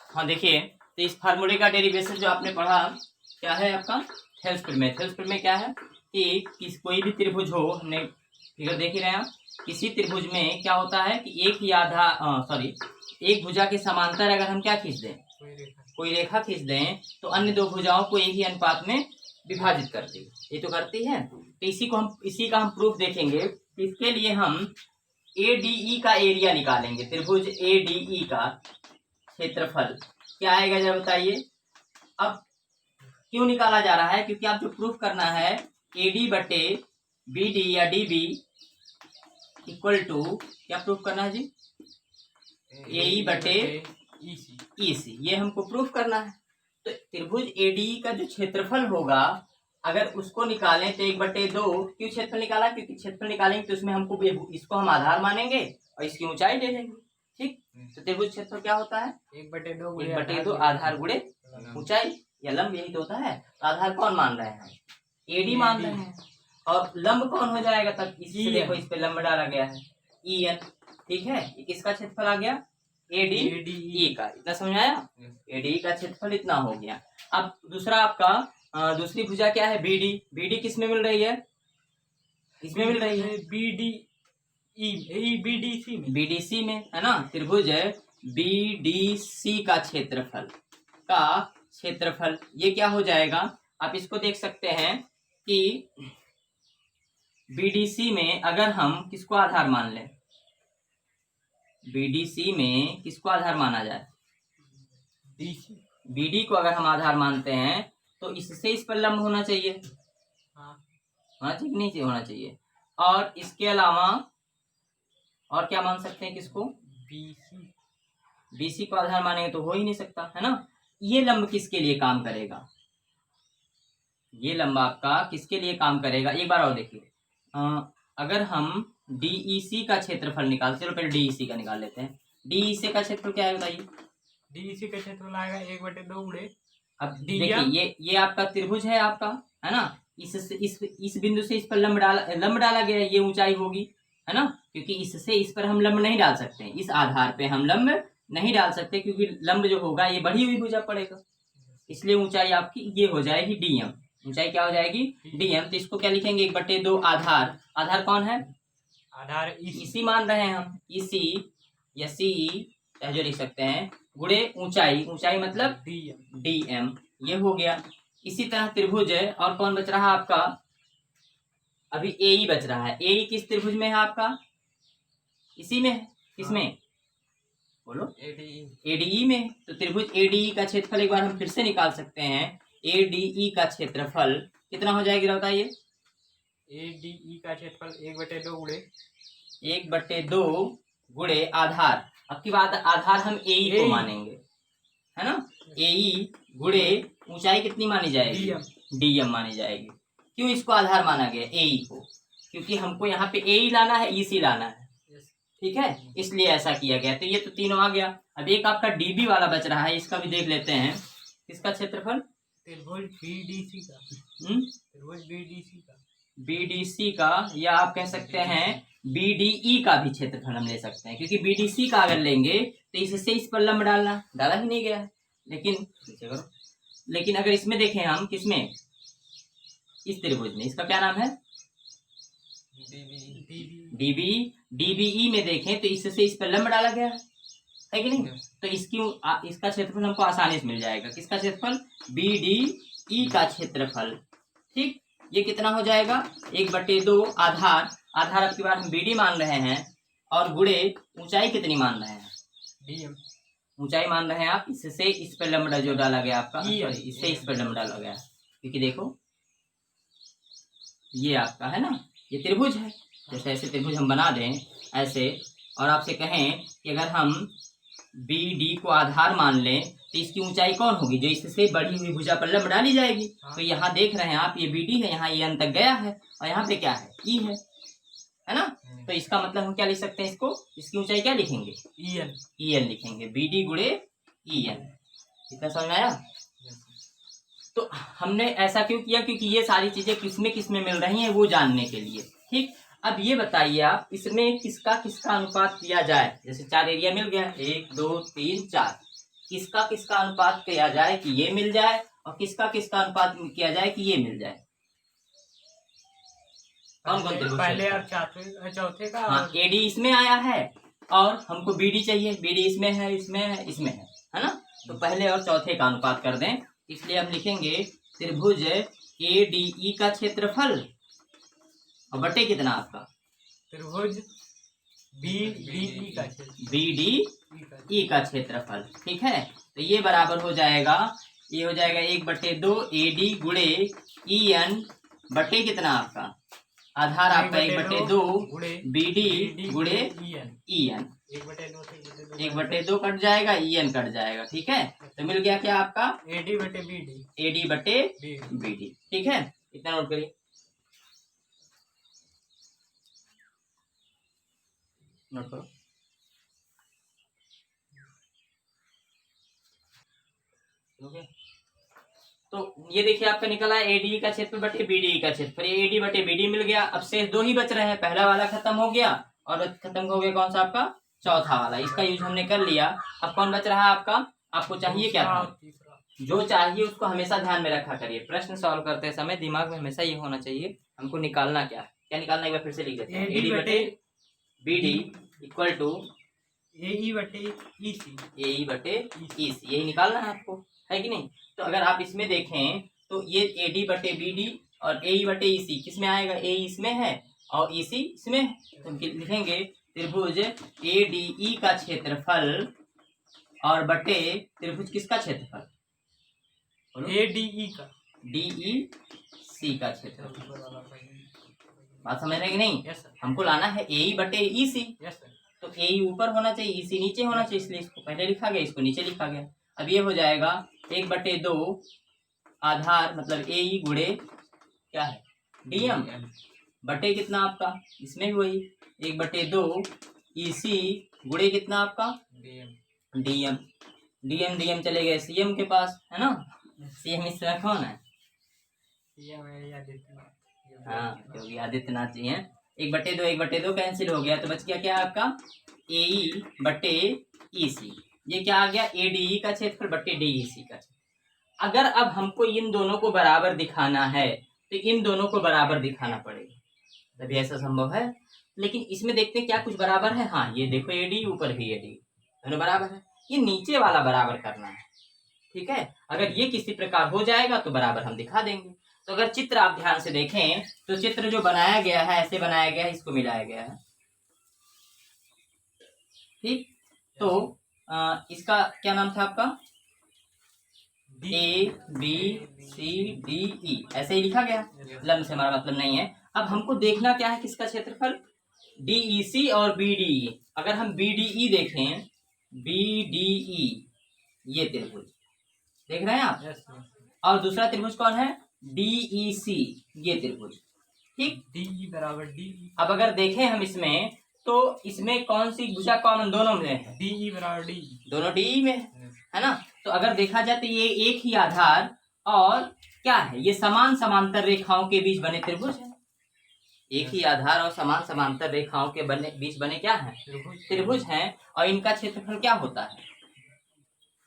हाँ देखिए, तो इस फार्मूले का डेरिवेशन जो आपने पढ़ा क्या है आपका थेल्स प्रमेय। थेल्स प्रमेय क्या है कि कोई भी त्रिभुज हो, हमने फिगर देख ही रहे हैं आप, किसी त्रिभुज में क्या होता है कि एक ही एक भुजा के समांतर अगर हम क्या खींच दें, कोई रेखा खींच दें, तो अन्य दो भुजाओं को एक ही अनुपात में विभाजित करती है, ये तो करती है। तो इसी का हम प्रूफ देखेंगे। इसके लिए हम ADE का एरिया निकालेंगे। त्रिभुज ADE का क्षेत्रफल क्या आएगा जरा बताइए। अब क्यों निकाला जा रहा है, क्योंकि आप जो प्रूफ करना है AD बटे BD या DB इक्वल टू क्या प्रूफ करना है जी, AE बटे EC, ये हमको प्रूफ करना है। तो त्रिभुज ADE का जो क्षेत्रफल होगा अगर उसको निकालें तो 1/2, क्यों क्षेत्रफल निकाला, क्योंकि क्षेत्रफल निकालेंगे तो उसमें हमको इसको हम आधार मानेंगे और इसकी ऊंचाई ले लेंगे। ठीक, तो त्रिभुज क्षेत्रफल क्या होता है 1/2 आधार गुणे ऊंचाई या लंब, यही तो होता है। तो आधार कौन मान रहे हैं, AD मान रहे हैं, और लंब कौन हो जाएगा तब, इसी देखो इस पे लंब डाला गया है EN। ठीक है, किसका क्षेत्रफल आ गया ADE का, इतना समझ आया। ADE का क्षेत्रफल इतना हो गया। अब दूसरा आपका दूसरी भुजा क्या है BD। BD किस में मिल रही है, इसमें मिल रही है BDC में, है ना। त्रिभुज BDC का क्षेत्रफल ये क्या हो जाएगा, आप इसको देख सकते हैं कि BDC में अगर हम किसको आधार मान लें, BDC में किसको आधार माना जाए, BD को अगर हम आधार मानते हैं तो इससे इस पर लंब होना चाहिए, होना चाहिए कि नहीं चाहिए, होना चाहिए। और इसके अलावा और क्या मान सकते हैं, किसको BC को आधार मानेंगे तो हो ही नहीं सकता, है ना। ये लंब किसके लिए काम करेगा, ये लंब आपका किसके लिए काम करेगा, एक बार और देखिए। अगर हम DEC का क्षेत्रफल निकालते, चलो पहले DEC का निकाल लेते हैं। DEC का क्षेत्रफल क्या है बताइए, DEC का क्षेत्रफल आएगा 1/2 गुणे, अब देखिए ये आपका त्रिभुज है आपका, है ना। इस बिंदु से इस पर लंब डाला गया है, ये ऊंचाई होगी, है ना, क्योंकि इससे इस पर हम लंब नहीं डाल सकते, इस आधार पे हम लंब नहीं डाल सकते, क्योंकि लंब जो होगा ये बढ़ी हुई भुजा पड़ेगा, इसलिए ऊंचाई आपकी ये हो जाएगी DM। ऊंचाई क्या हो जाएगी DM। तो इसको क्या लिखेंगे 1/2 आधार कौन है, आधार इसी मान रहे हैं हम, इसी या CE जो लिख सकते हैं, गुणे ऊंचाई मतलब DM, ये हो गया। इसी तरह त्रिभुज है, और कौन बच रहा आपका, अभी AE बच रहा है। AE किस त्रिभुज में है आपका, इसी में है, किसमें बोलो, ADE में। तो त्रिभुज ADE का क्षेत्रफल एक बार हम फिर से निकाल सकते हैं। ADE का क्षेत्रफल कितना हो जाएगा बताइए, ADE का क्षेत्रफल 1/2 गुणे आधार। अब की बात आधार हम AE को मानेंगे, है ना। AE गुणे ऊंचाई कितनी मानी जाएगी, DM मानी जाएगी। क्यों इसको आधार माना गया AE को, क्योंकि हमको यहाँ पे AE लाना है, EC लाना है, ठीक है, इसलिए ऐसा किया गया। तो ये तो तीनों आ गया। अब एक आपका DB वाला बच रहा है, इसका भी देख लेते हैं। किसका क्षेत्रफल, BDC का, या आप कह सकते हैं BDE का भी क्षेत्रफल हम ले सकते हैं, क्योंकि BDC का अगर लेंगे तो इससे इस पर लंब डाला ही नहीं गया है। लेकिन अगर इसमें देखें हम, किसमें, इस त्रिभुज में, इसका क्या नाम है DBE में देखें तो इससे इस पर लंब डाला गया है कि नहीं। तो इसका क्षेत्रफल हमको आसानी से मिल जाएगा, किसका क्षेत्रफल, BDE का क्षेत्रफल। ठीक, ये कितना हो जाएगा 1/2 आधार आपकी बार हम BD मान रहे हैं, और गुणे ऊंचाई कितनी मान रहे हैं, DM ऊंचाई मान रहे हैं आप, इससे इस पर लंब जो डाला गया आपका, इससे इस पर लंब डाला गया, क्योंकि देखो ये आपका है ना, ये त्रिभुज है। जैसे ऐसे त्रिभुज हम बना दें ऐसे, और आपसे कहें कि अगर हम BD को आधार मान लें तो इसकी ऊंचाई कौन होगी, जो इससे बढ़ी हुई भुजा पर लंब डाली जाएगी। तो यहाँ देख रहे हैं आप, ये BD है, यहाँ EN तक गया है, और यहाँ पे क्या है E है ना। तो इसका मतलब हम क्या लिख सकते हैं, इसकी ऊंचाई क्या लिखेंगे, EN लिखेंगे, BD गुणे EN। इतना समझ में आया। तो हमने ऐसा क्यों किया, क्योंकि ये सारी चीजें किसमें मिल रही हैं वो जानने के लिए। ठीक, अब ये बताइए आप, इसमें किसका अनुपात किया जाए। जैसे 4 एरिया मिल गया, 1 2 3 4, किसका किसका अनुपात किया जाए कि ये मिल जाए, और किसका किसका अनुपात किया जाए कि ये मिल जाए। कौन कौन त्रिभुज? पहले और चौथे का। हाँ, एडी इसमें आया है और हमको बीडी चाहिए, बीडी इसमें है, इसमें है, इसमें है ना। तो पहले और चौथे का अनुपात कर दें, इसलिए हम लिखेंगे त्रिभुज एडीई का क्षेत्रफल और बटे कितना आपका त्रिभुज बीडीई का बीडीई का क्षेत्रफल। ठीक है, तो ये बराबर हो जाएगा, ये हो जाएगा 1/2 एडी गुणे ई एन बटे कितना आपका आधार आपका 1/2 बीडी गुणे ई एन। 1/2 कट जाएगा, ई एन कट जाएगा। ठीक है, तो मिल गया क्या आपका एडी बटे बीडी, एडी बटे बीडी। ठीक है, इतना नोट करिए, नोट करो। ओके, तो ये देखिए आपका निकला एडी का क्षेत्रफल बटे बीडी का क्षेत्रफल। ये एडी बटे बीडी मिल गया। अब शेष दो ही बच रहे हैं, पहला वाला खत्म हो गया और खत्म हो गया कौन सा आपका चौथा वाला, इसका यूज हमने कर लिया। अब कौन बच रहा है आपका, आपको चाहिए क्या था, जो चाहिए उसको हमेशा ध्यान में रखा करिए। प्रश्न सॉल्व करते समय दिमाग में हमेशा ये होना चाहिए हमको निकालना क्या है। क्या निकालना, एक बार फिर से लिख देते हैं, एडी बटे बीडी इक्वल टू एई बटे ईसी, एई बटे ईसी, यही निकालना है आपको, है कि नहीं। तो अगर आप इसमें देखें तो ये एडी बटे बीडी और एई बटे ईसी किस में आएगा, ए इसमें है और ईसी इसमें है, तो लिखेंगे त्रिभुज एडीई का क्षेत्रफल और बटे त्रिभुज किसका क्षेत्रफल, एडीई का डीई सी का क्षेत्रफल। बात समझ रहे कि नहीं। यस सर, हमको लाना है एई बटे ईसी, यस सर। तो ए ऊपर होना चाहिए, ईसी नीचे होना चाहिए, इसलिए इसको पहले लिखा गया, इसको नीचे लिखा गया। अब ये हो जाएगा 1/2 आधार मतलब ए ई गुणे क्या है डीएम बटे कितना आपका, इसमें भी वही 1/2 ईसी गुणे कितना आपका डीएम। डीएम डीएम चले गए सीएम के पास, है ना। सीएम इस तरह कौन है, हाँ योगी आदित्यनाथ जी हैं। 1/2 कैंसिल हो गया, तो बच गया क्या आपका ए बटे ई सी। ये क्या आ गया, एडीई का क्षेत्रफल बटे डीईसी का क्षेत्रफल। अगर अब हमको इन दोनों को बराबर दिखाना है तो इन दोनों को बराबर दिखाना पड़ेगा, तभी ऐसा संभव है। लेकिन इसमें देखते हैं क्या कुछ बराबर है। हाँ ये देखो एडी, ऊपर भी एडी, दोनों बराबर है। ये नीचे वाला बराबर करना है, ठीक है। अगर ये किसी प्रकार हो जाएगा तो बराबर हम दिखा देंगे। तो अगर चित्र आप ध्यान से देखें तो चित्र जो बनाया गया है ऐसे बनाया गया है, इसको मिलाया गया है, ठीक। तो इसका क्या नाम था आपका, A B C D E, ऐसे ही लिखा गया। लम्ब से हमारा मतलब नहीं है। अब हमको देखना क्या है, किसका क्षेत्रफल, डीईसी और बीडीई। अगर हम बीडीई देखें, बीडीई ये त्रिभुज देख रहे हैं आप, और दूसरा त्रिभुज कौन है, डीईसी ये त्रिभुज, ठीक। डीई बराबर डी। अब अगर देखें हम इसमें तो इसमें कौन सी भुजा कॉमन दोनों में है, डीई बराबर डी, दोनों डी में है ना। तो अगर देखा जाए तो ये एक ही आधार और क्या है, ये समान समांतर रेखाओं के बीच बने त्रिभुज है। एक ही आधार और समान समांतर रेखाओं के बीच बने क्या है, त्रिभुज हैं। और इनका क्षेत्रफल क्या होता है,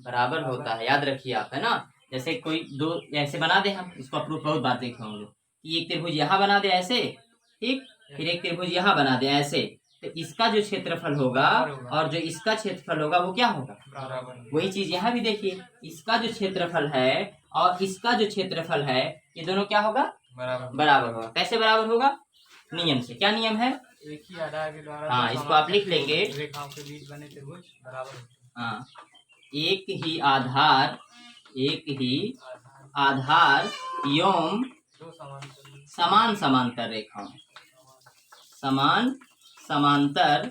बराबर होता है, याद रखिए आप, है ना। जैसे कोई दो ऐसे बना दे, हम इसको प्रूफ बहुत बार देखे होंगे कि एक त्रिभुज यहाँ बना दे ऐसे, ठीक, फिर एक त्रिभुज यहाँ बना दे ऐसे, तो इसका जो क्षेत्रफल होगा और जो इसका क्षेत्रफल होगा वो क्या होगा, वही चीज यहाँ भी देखिए, इसका जो क्षेत्रफल है और इसका जो क्षेत्रफल है ये दोनों क्या होगा, बराबर होगा। कैसे बराबर होगा, नियम से। क्या नियम है, एक ही आधार के द्वारा, हाँ इसको आप लिख लेंगे, रेखाओं के बीच बने त्रिभुज बराबर, हाँ एक ही आधार एवं समान समांतर रेखाओं, समान समांतर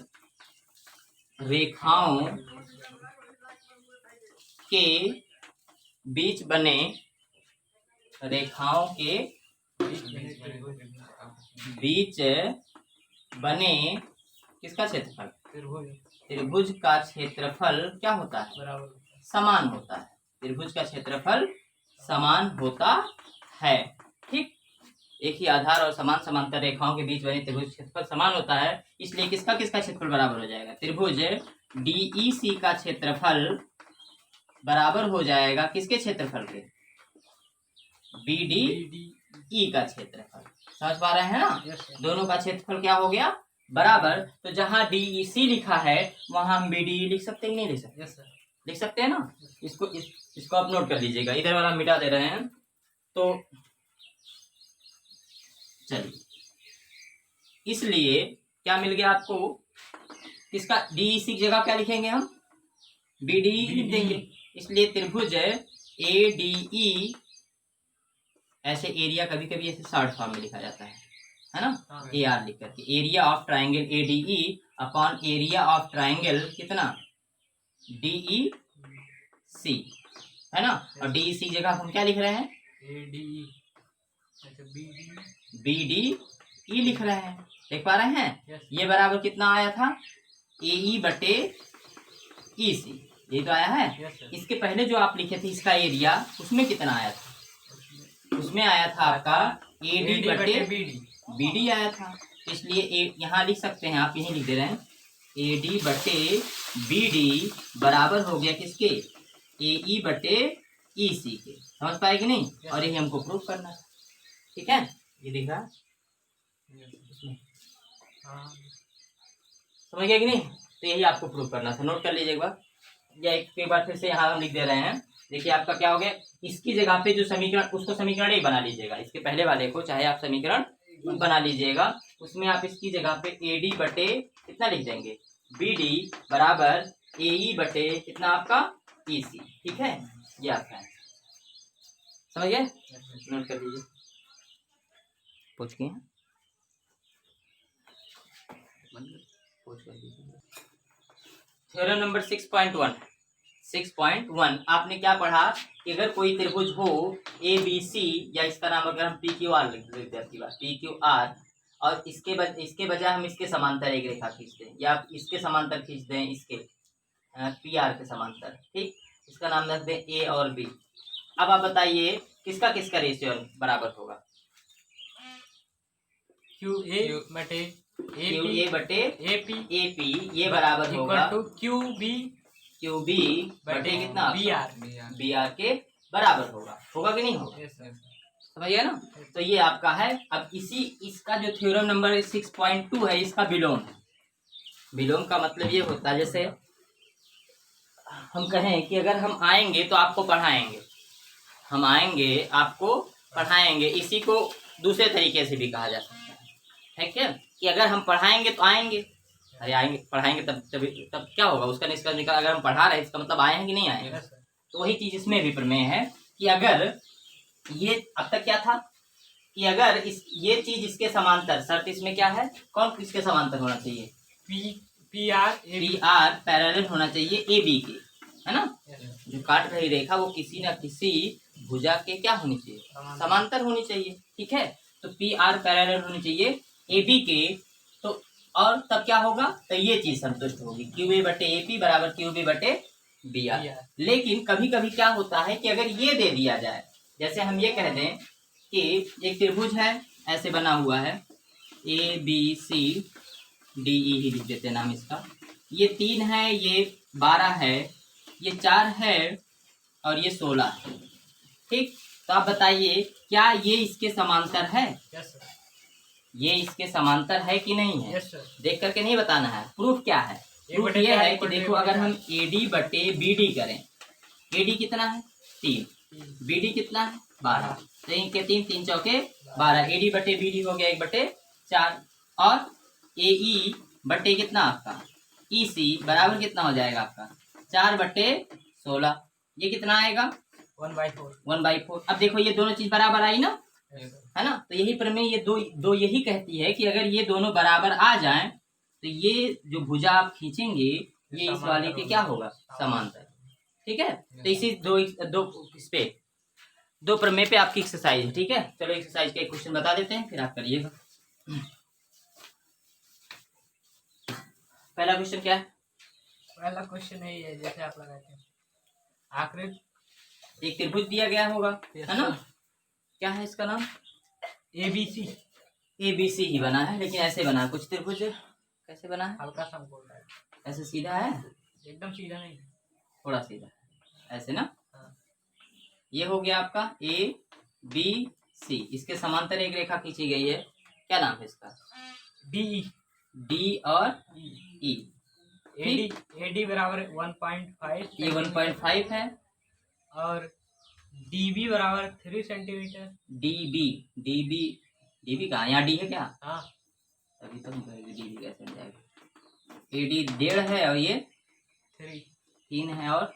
रेखाओं के बीच बने, रेखाओं के बीच बने किसका क्षेत्रफल, त्रिभुज का क्षेत्रफल क्या होता है, बराबर, समान होता है। त्रिभुज का क्षेत्रफल समान होता है, ठीक। एक ही आधार और समान समांतर रेखाओं के बीच बने त्रिभुज क्षेत्रफल समान होता है, इसलिए किसका किसका क्षेत्रफल बराबर हो जाएगा, त्रिभुज डीईसी का क्षेत्रफल बराबर हो जाएगा किसके क्षेत्रफल के, बी डी ई का क्षेत्रफल। समझ पा रहे हैं ना? Yes sir. दोनों का क्षेत्रफल क्या हो गया, बराबर। तो जहां डी ई सी लिखा है वहां हम बी डी ई लिख सकते हैं कि नहीं लिख सकते? Yes sir. लिख सकते हैं ना? इसको आप नोट कर लीजिएगा, इधर वाला मिटा दे रहे हैं। तो चलिए, इसलिए क्या मिल गया आपको, किसका, डी ई सी की जगह क्या लिखेंगे हम, बी डी ई लिख देंगे। इसलिए त्रिभुज ए डी ई, ऐसे एरिया कभी कभी ऐसे शॉर्ट फॉर्म में लिखा जाता है ना, हाँ। ए आर लिख करके, area of triangle A D E upon area of triangle कितना, डी ई सी, है ना। और डी ई सी जगह हम क्या लिख रहे हैं, ए डी ई, अच्छा बी डी ई लिख रहे हैं। देख पा रहे हैं? यस। ये बराबर कितना आया था, ए ई बटे ई सी, ये तो आया है। Yes sir. इसके पहले जो आप लिखे थे इसका एरिया, उसमें कितना आया था, उसमें आया था आपका ए डी बटे बी डी, बी डी आया था। इसलिए यहाँ लिख सकते हैं, आप यहीं लिख दे रहे हैं, ए डी बटे बी डी बराबर हो गया किसके, ए ई बटे ई सी के। समझ पाए कि नहीं? और यही हमको प्रूफ करना है, ठीक है। ये दिख रहा है इसमें, हाँ। समझ गया कि नहीं? तो यही आपको प्रूफ करना था, नोट कर लीजिए एक बार, या एक बार फिर से यहाँ हम लिख दे रहे हैं। देखिए आपका क्या हो गया, इसकी जगह पे जो समीकरण, उसको समीकरण ही बना लीजिएगा, इसके पहले वाले को चाहे आप समीकरण बना लीजिएगा, उसमें आप इसकी जगह पे ए डी बटे कितना लिख देंगे, बी डी बराबर ए ई बटे कितना आपका ई सी, ठीक है। ये आपका है, समझ गए? नोट कर लीजिए, पूछ के थ्योरम नंबर 6.1 आपने क्या पढ़ा कि अगर कोई त्रिभुज हो ए बी सी, या इसका नाम अगर हम पी क्यू आर लिख देते हैं, पी क्यू आर, और इसके बजाय हम इसके समांतर एक रेखा खींच दें, या इसके समांतर खींच दें, इसके पी आर के समांतर, ठीक। इसका नाम रख दें ए और बी। अब आप बताइए किसका किसका रेशियो बराबर होगा, क्यू ए बटे ए बटे ए पी ये बराबर होगा टू क्यू बी बटे कितना, बी आर के बराबर होगा कि नहीं होगा? Yes sir. समझिए ना। तो ये आपका है। अब इसका जो थ्योरम नंबर 6.2 है, इसका विलोम है। विलोम का मतलब ये होता है, जैसे हम कहें कि अगर हम आएंगे तो आपको पढ़ाएंगे, हम आएंगे आपको पढ़ाएंगे, इसी को दूसरे तरीके से भी कहा जा सकता है, ठीक है, कि अगर हम पढ़ाएंगे तो आएंगे, अरे आएंगे पढ़ाएंगे तब क्या होगा, उसका निष्कर्ष निकाल, अगर हम पढ़ा रहे इसका मतलब आए हैं कि नहीं आए हैं। तो वही चीज इसमें भी प्रमेय है कि अगर ये अब तक क्या था कि अगर ये चीज इसके समांतर, शर्त इसमें क्या है, कौन किसके समांतर होना चाहिए, पी आर पैरेलल होना चाहिए ए बी के, है ना। जो काट रही रेखा वो किसी न किसी भुजा के क्या होनी चाहिए, समांतर होनी चाहिए, ठीक है। तो पी आर पैरेलल होनी चाहिए ए बी के। तो और तब क्या होगा, तो ये चीज संतुष्ट होगी, क्यू ए बटे ए पी बराबर क्यू बी बटे बी आर। लेकिन कभी कभी क्या होता है कि अगर ये दे दिया जाए, जैसे हम ये कह दें कि एक त्रिभुज है, ऐसे बना हुआ है, A B C D E ही लिख देते नाम इसका, ये 3 है, ये 12 है, ये 4 है, और ये 16 है, ठीक। तो आप बताइए क्या ये इसके समांतर है? Yes sir. ये इसके समांतर है कि नहीं है? Yes sir. देख करके नहीं बताना है, प्रूफ क्या है, प्रूफ ये है कि देखो अगर हम ए डी बटे बी डी करें, ए डी कितना है 3, बी डी कितना है 12, 3 के 3 3 चौके 12, ए डी बटे बी डी हो गया 1/4, और ए ई बटे कितना आपका ई सी बराबर कितना हो जाएगा आपका 4/16, ये कितना आएगा 1/4। अब देखो ये दोनों चीज बराबर आई ना, है ना। तो यही प्रमेय ये दो यही कहती है कि अगर ये दोनों बराबर आ जाएं तो ये जो भुजा आप खींचेंगे ये इस वाले के क्या होगा, समांतर, ठीक है। तो इसी दो प्रमेय पे आपकी एक्सरसाइज है, ठीक है। चलो एक्सरसाइज का एक क्वेश्चन बता देते हैं, फिर आप करिएगा। पहला क्वेश्चन क्या है? पहला क्वेश्चन है ये, जैसे आप लगाते हैं आकृति, एक त्रिभुज दिया गया होगा, है ना, क्या है इसका नाम, ABC ही बना है, लेकिन ऐसे बना है, कुछ त्रिभुज कैसे बना है, हल्का सा बोल रहा है, ऐसे सीधा है, एकदम सीधा नहीं, थोड़ा सीधा, ऐसे ना। हाँ। ये हो गया आपका ए बी सी, इसके समांतर एक रेखा खींची गई है, क्या नाम है इसका? डी डी और ई। एडी बराबर 1.5, ये 1.5 है और डीबी बराबर 3 सेंटीमीटर। डीबी कहाँ, यहाँ डी है क्या? हाँ, अभी तो डीबी कैसे मिल जाएगा? एडी 1.5 है और ये 3 है, और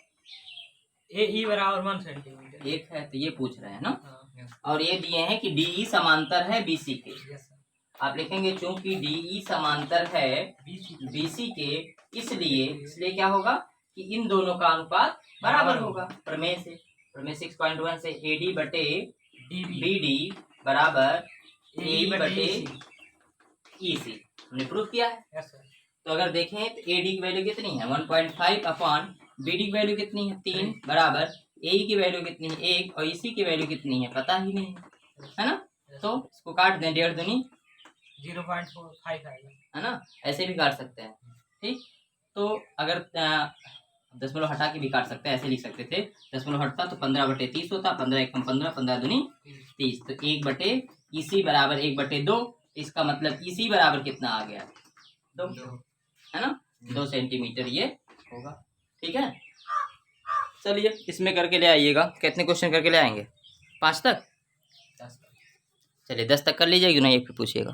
एई बराबर 1 सेंटीमीटर 1 है, तो ये पूछ रहे हैं ना। हाँ। और ये दिए हैं कि डीई समांतर है बीसी के। Yes sir. आप लिखेंगे चूंकि डीई समांतर है बीसी के, इसलिए क्या होगा कि इन दोनों का अनुपात बराबर होगा। प्रमेय 6.1 से एडी बटे बीडी बराबर ए बटे ईसी हमने प्रूव किया है। Yes sir. तो अगर देखें तो एडी की वैल्यू कितनी है 1.5 अपॉन बीडी की वैल्यू कितनी है 3 बराबर ए की वैल्यू कितनी है 1 और इसी की वैल्यू कितनी है पता ही नहीं है ना। तो इसको काट दें, 1.5 दूनी 0.45 आएगा, है ना, ऐसे भी काट सकते हैं। ठीक, तो अगर दशमलव हटा के भी काट सकते हैं, ऐसे लिख सकते थे दशमलव हटता तो 15/30 होता, 15 एकम 15, 15 दूनी 30, तो 1 बटे इसी बराबर 1 बटे 2, इसका मतलब इसी बराबर कितना आ गया 2, है ना, 2 सेंटीमीटर ये होगा। ठीक है, चलिए इसमें करके ले आइएगा। कितने क्वेश्चन करके ले आएंगे? 5 तक, चलिए 10 तक कर लीजिएगा, नहीं फिर पूछिएगा।